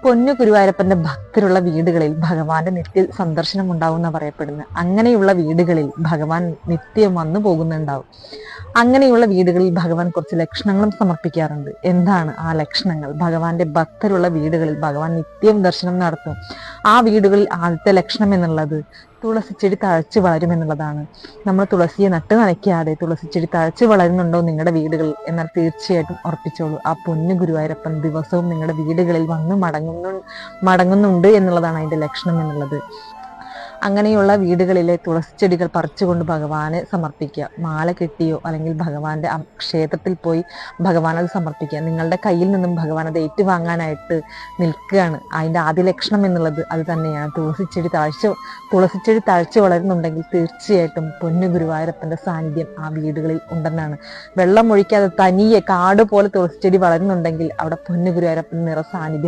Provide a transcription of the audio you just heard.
പൊന്നു ഗുരുവായൂരപ്പന്റെ ഭക്തരുള്ള വീടുകളിൽ ഭഗവാന്റെ നിത്യ സന്ദർശനം ഉണ്ടാവുന്ന പറയപ്പെടുന്നത്. അങ്ങനെയുള്ള വീടുകളിൽ ഭഗവാൻ നിത്യം വന്നു പോകുന്നുണ്ടാവും. അങ്ങനെയുള്ള വീടുകളിൽ ഭഗവാൻ കുറച്ച് ലക്ഷണങ്ങളും സമർപ്പിക്കാറുണ്ട്. എന്താണ് ആ ലക്ഷണങ്ങൾ? ഭഗവാന്റെ ഭക്തരുള്ള വീടുകളിൽ ഭഗവാൻ നിത്യം ദർശനം നടത്തും. ആ വീടുകളിൽ ആദ്യത്തെ ലക്ഷണം എന്നുള്ളത് തുളസിച്ചെടി തഴച്ചു വളരും എന്നുള്ളതാണ്. നമ്മൾ തുളസിയെ നട്ടു നനയ്ക്കാതെ തുളസിച്ചെടി തഴച്ചു വളരുന്നുണ്ടോ നിങ്ങളുടെ വീടുകളിൽ? എന്നാൽ തീർച്ചയായിട്ടും ഉറപ്പിച്ചോളൂ, ആ പൊന്നു ഗുരുവായൂരപ്പൻ ദിവസവും നിങ്ങളുടെ വീടുകളിൽ വന്ന് മടങ്ങുന്നുണ്ട് എന്നുള്ളതാണ് അതിന്റെ ലക്ഷണം എന്നുള്ളത്. അങ്ങനെയുള്ള വീടുകളിലെ തുളസിച്ചെടികൾ പറിച്ചുകൊണ്ട് ഭഗവാന് സമർപ്പിക്കുക. മാല കെട്ടിയോ അല്ലെങ്കിൽ ഭഗവാന്റെ ക്ഷേത്രത്തിൽ പോയി ഭഗവാൻ അത് സമർപ്പിക്കുക. നിങ്ങളുടെ കയ്യിൽ നിന്നും ഭഗവാൻ അത് ഏറ്റുവാങ്ങാനായിട്ട് നിൽക്കുകയാണ്. അതിന്റെ ആദ്യ ലക്ഷണം എന്നുള്ളത് അത് തന്നെയാണ്. തുളസിച്ചെടി തഴച്ചു വളരുന്നുണ്ടെങ്കിൽ തീർച്ചയായിട്ടും പൊന്നു ഗുരുവായൂരപ്പന്റെ സാന്നിധ്യം ആ വീടുകളിൽ ഉണ്ടെന്നാണ്. വെള്ളം ഒഴിക്കാതെ തനിയെ കാട് പോലെ തുളസിച്ചെടി വളരുന്നുണ്ടെങ്കിൽ അവിടെ പൊന്നു ഗുരുവായൂരപ്പൻ നിറ സാന്നിധ്യം